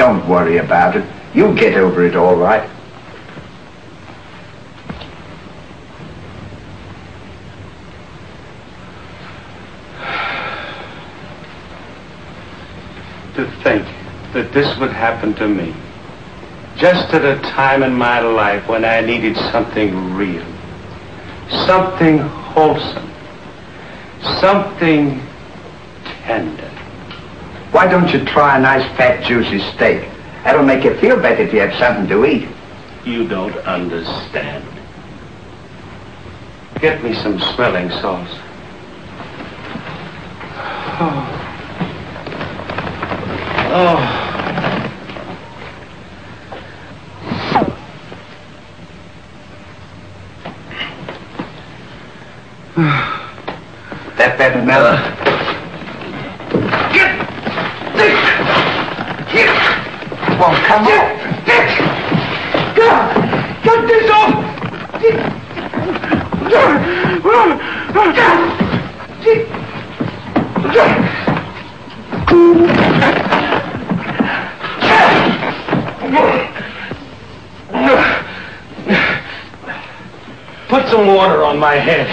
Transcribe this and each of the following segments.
Don't worry about it. You'll get over it all right. To think that this would happen to me, just at a time in my life when I needed something real, something wholesome, something tender. Why don't you try a nice fat juicy steak? That'll make you feel better if you have something to eat. You don't understand. Get me some smelling salts. Oh. That better now? Won't come off. Get this off! Put some water on my head.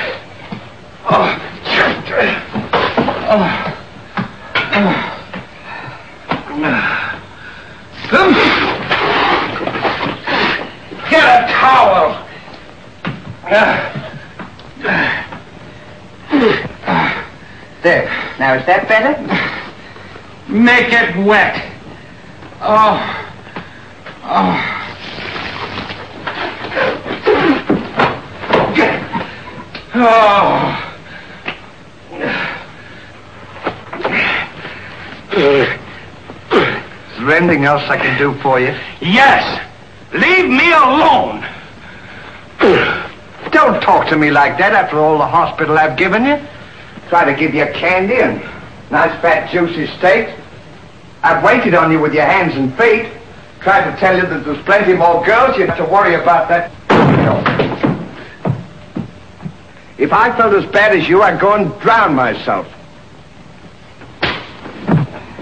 Get a towel. There. Now, is that better? Make it wet. Oh. Is there anything else I can do for you? Yes. Leave me alone. Don't talk to me like that after all the hospital I've given you. Try to give you candy and nice fat juicy steaks. I've waited on you with your hands and feet. Tried to tell you that there's plenty more girls. You have to worry about that. If I felt as bad as you, I'd go and drown myself.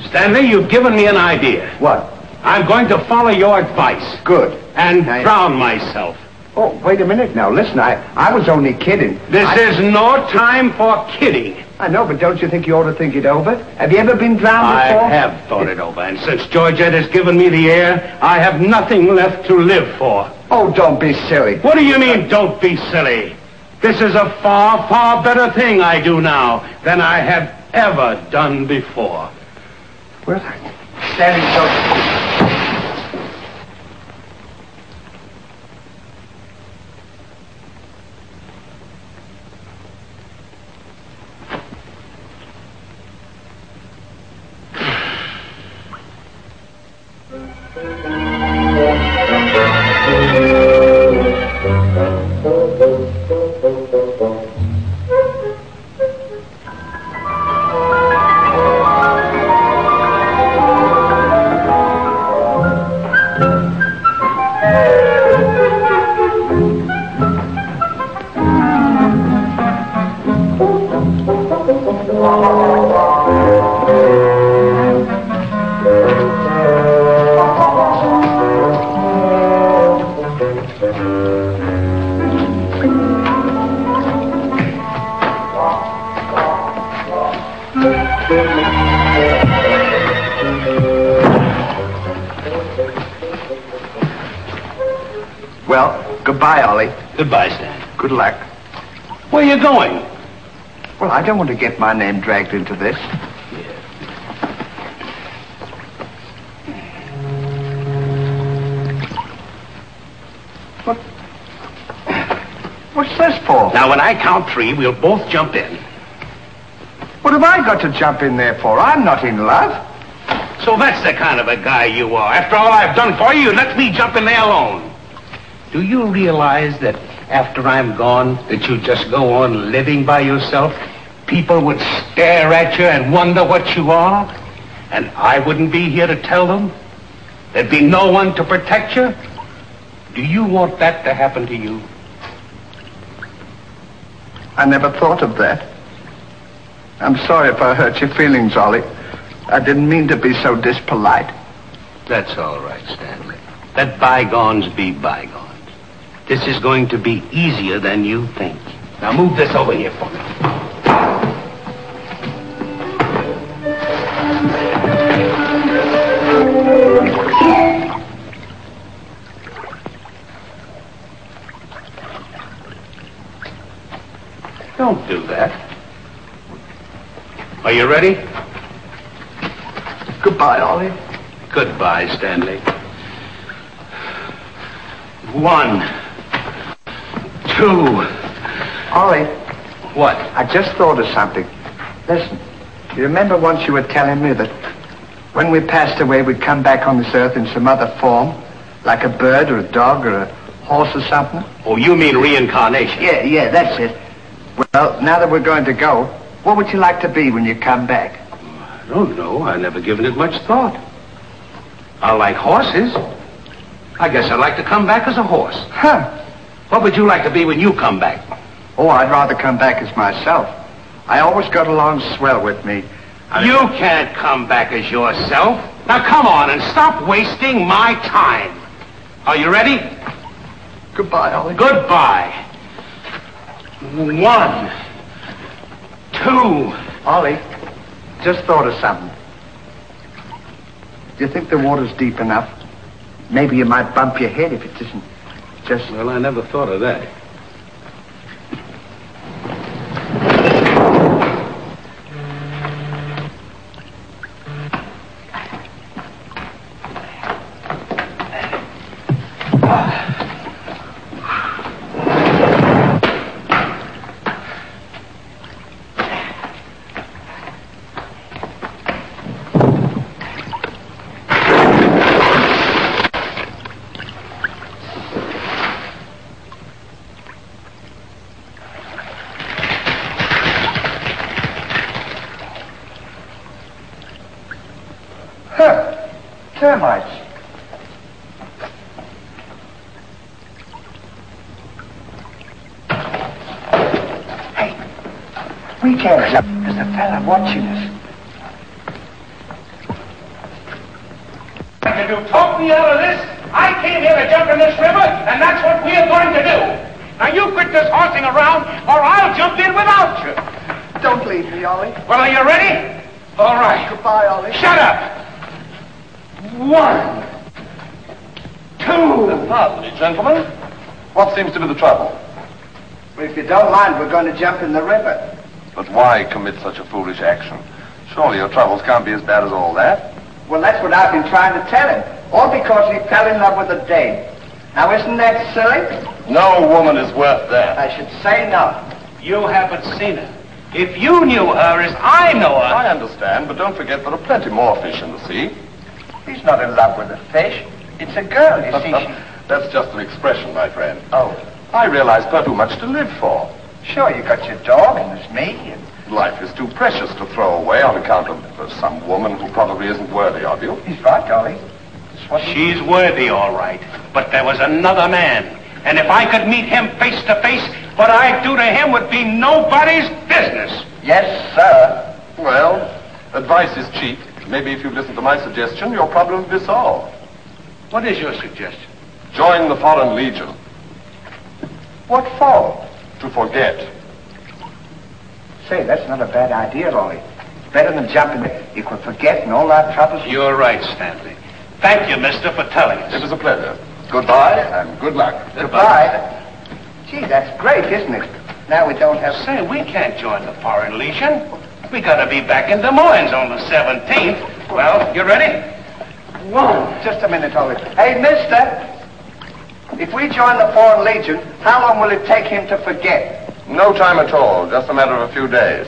Stanley, you've given me an idea. What? I'm going to follow your advice. Good. And drown myself. Oh, wait a minute now. Listen, I was only kidding. This is no time for kidding. I know, but don't you think you ought to think it over? Have you ever been drowned before? I have thought it over, and since Georgette has given me the air, I have nothing left to live for. Oh, don't be silly. What do you mean, don't be silly? This is a far, far better thing I do now than I have ever done before. Well, standing so... Goodbye, Ollie. Goodbye, Stan. Good luck. Where are you going? Well, I don't want to get my name dragged into this. What's this for? Now, when I count 3, we'll both jump in. What have I got to jump in there for? I'm not in love. So that's the kind of a guy you are. After all I've done for you, let me jump in there alone. Do you realize that after I'm gone, that you just go on living by yourself? People would stare at you and wonder what you are, and I wouldn't be here to tell them. There'd be no one to protect you. Do you want that to happen to you? I never thought of that. I'm sorry if I hurt your feelings, Ollie. I didn't mean to be so dispolite. That's all right, Stanley. Let bygones be bygones. This is going to be easier than you think. Now move this over here for me. Don't do that. Are you ready? Goodbye, Ollie. Goodbye, Stanley. 1, 2. Ollie, What? I just thought of something. Listen, you remember once you were telling me that when we passed away, we'd come back on this earth in some other form, like a bird or a dog or a horse or something? Oh, you mean reincarnation? Yeah, that's it. Well, now that we're going to go, what would you like to be when you come back? I don't know. I've never given it much thought. I like horses. I guess I'd like to come back as a horse. Huh. What would you like to be when you come back? Oh, I'd rather come back as myself. I always got along swell with me. You can't come back as yourself. Now come on and stop wasting my time. Are you ready? Goodbye, Ollie. Goodbye. 1, 2. Ollie, just thought of something. Do you think the water's deep enough? Maybe you might bump your head if it isn't just... Well, I never thought of that. Termites. Hey, we can't jump. There's a fella watching us. To talk me out of this, I came here to jump in this river, and that's what we're going to do. Now you quit this horsing around, or I'll jump in without you. Don't leave me, Ollie. Well, are you ready? All right. Goodbye, Ollie. Shut up. 1, 2. Pardon me, gentlemen. What seems to be the trouble? Well, if you don't mind, we're going to jump in the river. But why commit such a foolish action? Surely your troubles can't be as bad as all that. Well, that's what I've been trying to tell him. All because he fell in love with a dame. Now, isn't that silly? No woman is worth that. I should say not. You haven't seen her. If you knew her as I know her... I understand, but don't forget there are plenty more fish in the sea. He's not in love with a fish. It's a girl, you see. That's just an expression, my friend. Oh, I realize there are too much to live for. sure, you got your dog and there's me and... Life is too precious to throw away on account of some woman who probably isn't worthy of you. He's right, Ollie. That's what She's worthy, all right. But there was another man. And if I could meet him face to face, what I'd do to him would be nobody's business. Yes, sir. Well, advice is cheap. Maybe if you listen to my suggestion, your problem will be solved. What is your suggestion? Join the Foreign Legion. What for? To forget. Say, that's not a bad idea, Ollie. Better than jumping. You could forget and all our troubles. You're right, Stanley. Thank you, mister, for telling us. It was a pleasure. Goodbye and good luck. Goodbye. Gee, that's great, isn't it? Now we don't have... Say, we can't join the Foreign Legion. We gotta be back in Des Moines on the 17th. Well, you ready? 1. Just a minute, Ollie. Hey, mister. If we join the Foreign Legion, how long will it take him to forget? No time at all. Just a matter of a few days.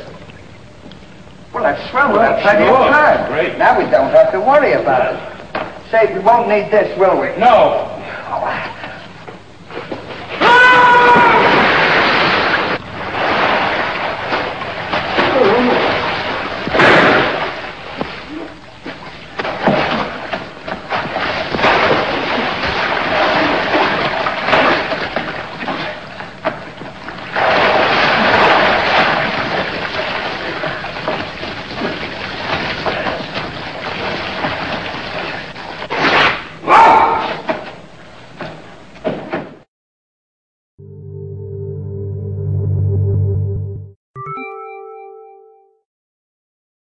Well, that's swell. We'll have plenty of time. Great. Now we don't have to worry about it. Say, we won't need this, will we? No.